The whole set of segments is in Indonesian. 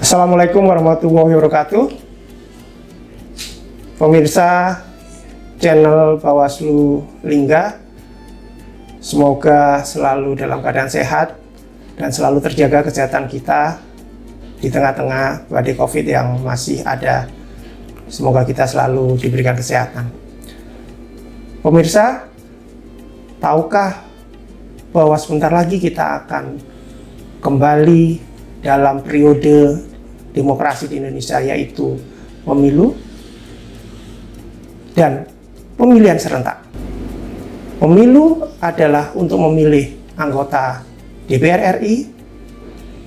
Assalamualaikum warahmatullahi wabarakatuh. Pemirsa channel Bawaslu Lingga, semoga selalu dalam keadaan sehat dan selalu terjaga kesehatan kita di tengah-tengah badai COVID yang masih ada. Semoga kita selalu diberikan kesehatan. Pemirsa, tahukah bahwa sebentar lagi kita akan kembali dalam periode demokrasi di Indonesia, yaitu pemilu dan pemilihan serentak. Pemilu adalah untuk memilih anggota DPR RI,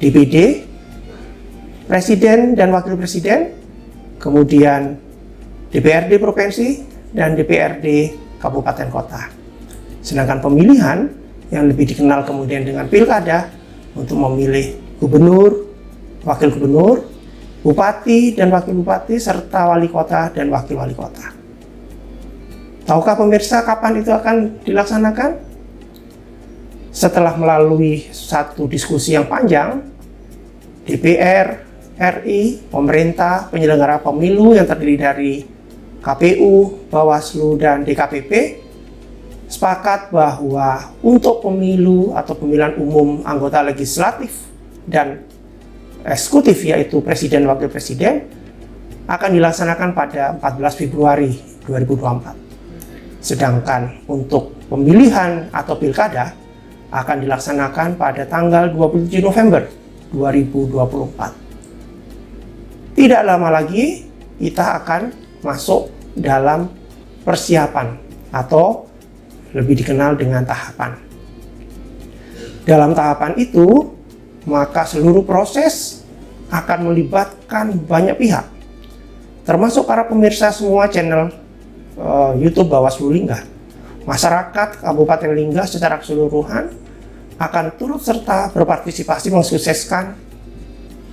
DPD, Presiden dan Wakil Presiden, kemudian DPRD Provinsi dan DPRD Kabupaten Kota. Sedangkan pemilihan yang lebih dikenal kemudian dengan pilkada untuk memilih gubernur, wakil gubernur, bupati dan wakil bupati, serta wali kota dan wakil wali kota. Tahukah pemirsa kapan itu akan dilaksanakan? Setelah melalui satu diskusi yang panjang, DPR RI, pemerintah, penyelenggara pemilu yang terdiri dari KPU, Bawaslu, dan DKPP sepakat bahwa untuk pemilu atau pemilihan umum anggota legislatif dan eksekutif, yaitu Presiden dan Wakil Presiden, akan dilaksanakan pada 14 Februari 2024. Sedangkan untuk pemilihan atau pilkada akan dilaksanakan pada tanggal 27 November 2024. Tidak lama lagi kita akan masuk dalam persiapan atau lebih dikenal dengan tahapan. Dalam tahapan itu, maka seluruh proses akan melibatkan banyak pihak, termasuk para pemirsa semua channel YouTube Bawaslu Lingga. Masyarakat Kabupaten Lingga secara keseluruhan akan turut serta berpartisipasi mensukseskan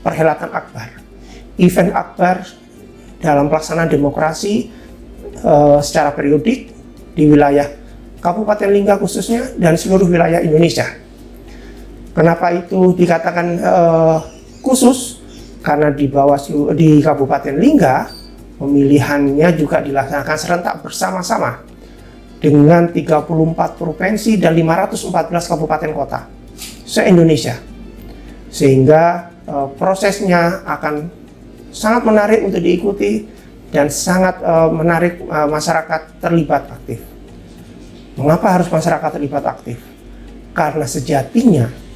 perhelatan akbar, event akbar dalam pelaksanaan demokrasi secara periodik di wilayah Kabupaten Lingga khususnya dan seluruh wilayah Indonesia. Kenapa itu dikatakan khusus? Karena di Kabupaten Lingga pemilihannya juga dilaksanakan serentak bersama-sama dengan 34 provinsi dan 514 kabupaten kota se-Indonesia. Sehingga prosesnya akan sangat menarik untuk diikuti dan sangat menarik masyarakat terlibat aktif. Mengapa harus masyarakat terlibat aktif? Karena sejatinya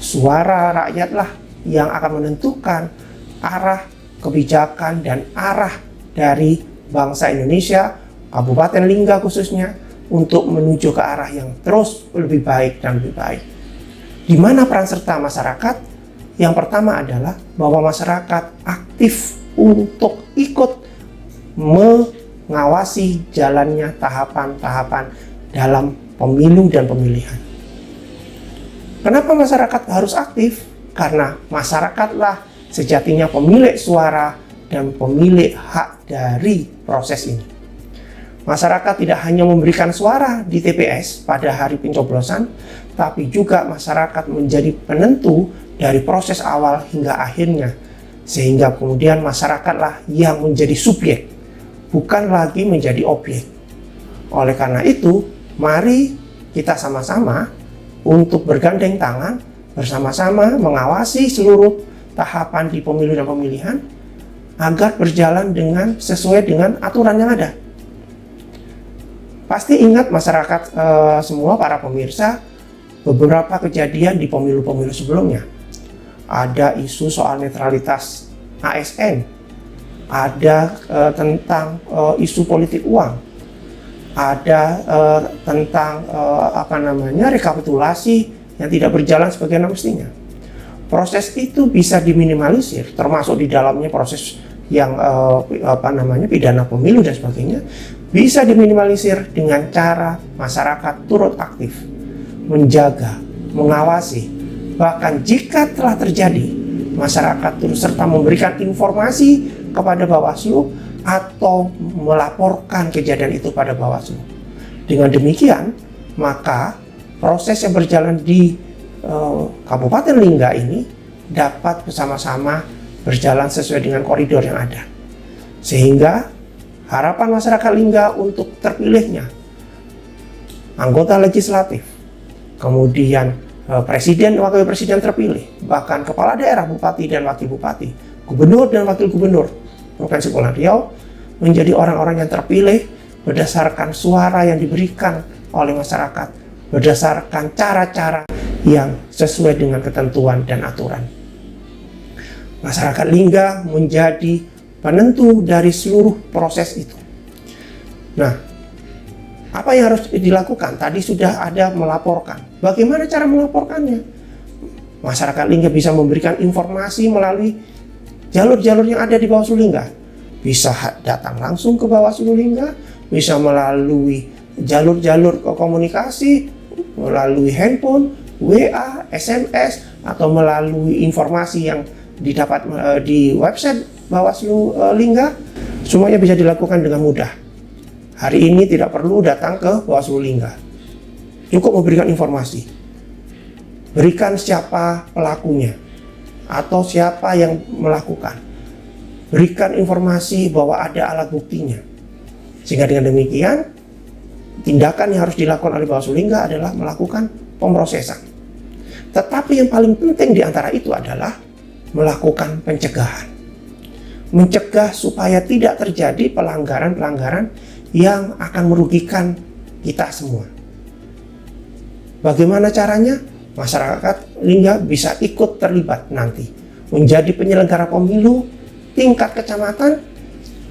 suara rakyatlah yang akan menentukan arah kebijakan dan arah dari bangsa Indonesia, Kabupaten Lingga khususnya, untuk menuju ke arah yang terus lebih baik dan lebih baik. Di mana peran serta masyarakat? Yang pertama adalah bahwa masyarakat aktif untuk ikut mengawasi jalannya tahapan-tahapan dalam pemilu dan pemilihan. Kenapa masyarakat harus aktif? Karena masyarakatlah sejatinya pemilik suara dan pemilik hak dari proses ini. Masyarakat tidak hanya memberikan suara di TPS pada hari pencoblosan, tapi juga masyarakat menjadi penentu dari proses awal hingga akhirnya, sehingga kemudian masyarakatlah yang menjadi subjek, bukan lagi menjadi objek. Oleh karena itu, mari kita sama-sama untuk bergandeng tangan, bersama-sama mengawasi seluruh tahapan di pemilu dan pemilihan agar berjalan sesuai dengan aturan yang ada. Pasti ingat masyarakat semua, para pemirsa, beberapa kejadian di pemilu-pemilu sebelumnya. Ada isu soal netralitas ASN, ada tentang isu politik uang, ada tentang rekapitulasi yang tidak berjalan sebagaimana mestinya. Proses itu bisa diminimalisir, termasuk di dalamnya proses yang pidana pemilu dan sebagainya, bisa diminimalisir dengan cara masyarakat turut aktif, menjaga, mengawasi. Bahkan jika telah terjadi, masyarakat turut serta memberikan informasi kepada Bawaslu atau melaporkan kejadian itu pada Bawaslu. Dengan demikian, maka proses yang berjalan di Kabupaten Lingga ini dapat bersama-sama berjalan sesuai dengan koridor yang ada. Sehingga harapan masyarakat Lingga untuk terpilihnya anggota legislatif, kemudian presiden, wakil presiden terpilih, bahkan kepala daerah, bupati dan wakil bupati, gubernur dan wakil gubernur Provinsi Kepulauan Riau menjadi orang-orang yang terpilih berdasarkan suara yang diberikan oleh masyarakat, berdasarkan cara-cara yang sesuai dengan ketentuan dan aturan. Masyarakat Lingga menjadi penentu dari seluruh proses itu. Nah, apa yang harus dilakukan? Tadi sudah ada melaporkan. Bagaimana cara melaporkannya? Masyarakat Lingga bisa memberikan informasi melalui jalur-jalur yang ada di Bawaslu Lingga. Bisa datang langsung ke Bawaslu Lingga, bisa melalui jalur-jalur komunikasi, melalui handphone, WA, SMS, atau melalui informasi yang didapat di website Bawaslu Lingga. Semuanya bisa dilakukan dengan mudah. Hari ini tidak perlu datang ke Bawaslu Lingga. Cukup memberikan informasi. Berikan siapa pelakunya atau siapa yang melakukan. Berikan informasi bahwa ada alat buktinya. Sehingga dengan demikian, tindakan yang harus dilakukan oleh Bawaslu Lingga adalah melakukan pemrosesan. Tetapi yang paling penting di antara itu adalah melakukan pencegahan. Mencegah supaya tidak terjadi pelanggaran-pelanggaran yang akan merugikan kita semua. Bagaimana caranya? Masyarakat Lingga bisa ikut terlibat nanti menjadi penyelenggara pemilu tingkat kecamatan,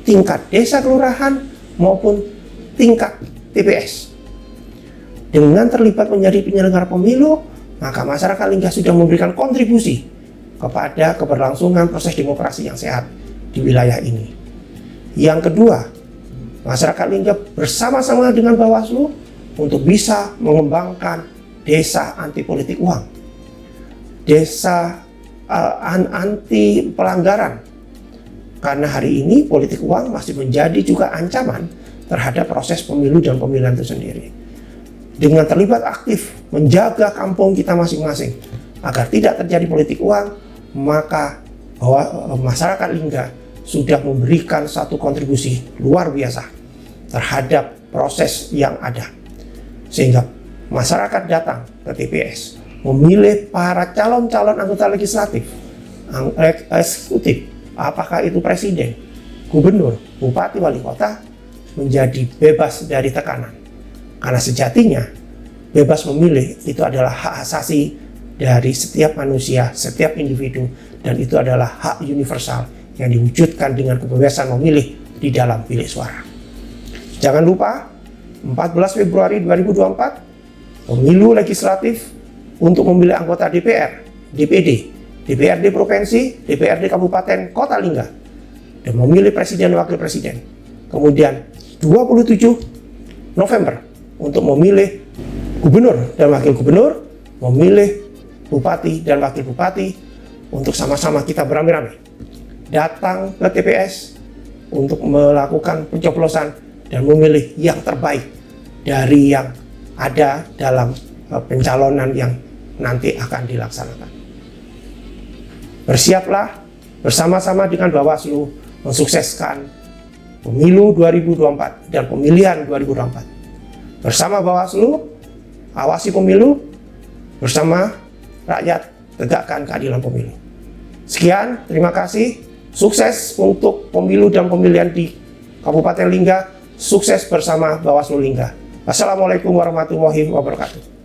tingkat desa kelurahan, maupun tingkat TPS. Dengan terlibat menjadi penyelenggara pemilu, maka masyarakat Lingga sudah memberikan kontribusi kepada keberlangsungan proses demokrasi yang sehat di wilayah ini. Yang kedua, masyarakat Lingga bersama-sama dengan Bawaslu untuk bisa mengembangkan desa anti politik uang, desa anti pelanggaran. Karena hari ini politik uang masih menjadi juga ancaman terhadap proses pemilu dan pemilihan itu sendiri. Dengan terlibat aktif menjaga kampung kita masing-masing agar tidak terjadi politik uang, maka bahwa masyarakat Lingga sudah memberikan satu kontribusi luar biasa terhadap proses yang ada. Sehingga masyarakat datang ke TPS, memilih para calon-calon anggota legislatif, eksekutif, apakah itu presiden, gubernur, bupati, wali kota, menjadi bebas dari tekanan. Karena sejatinya bebas memilih itu adalah hak asasi dari setiap manusia, setiap individu, dan itu adalah hak universal yang diwujudkan dengan kebebasan memilih di dalam bilik suara. Jangan lupa 14 Februari 2024 pemilu legislatif untuk memilih anggota DPR, DPD, DPRD Provinsi, DPRD Kabupaten Kota Lingga, dan memilih presiden dan wakil presiden. Kemudian 27 November untuk memilih gubernur dan wakil gubernur, memilih bupati dan wakil bupati, untuk sama-sama kita beramai-ramai datang ke TPS untuk melakukan pencoblosan dan memilih yang terbaik dari yang ada dalam pencalonan yang nanti akan dilaksanakan. Bersiaplah bersama-sama dengan Bawaslu mensukseskan pemilu 2024 dan pemilihan 2024. Bersama Bawaslu, awasi pemilu, bersama rakyat, tegakkan keadilan pemilu. Sekian, terima kasih. Sukses untuk pemilu dan pemilihan di Kabupaten Lingga. Sukses bersama Bawaslu Lingga. Wassalamualaikum warahmatullahi wabarakatuh.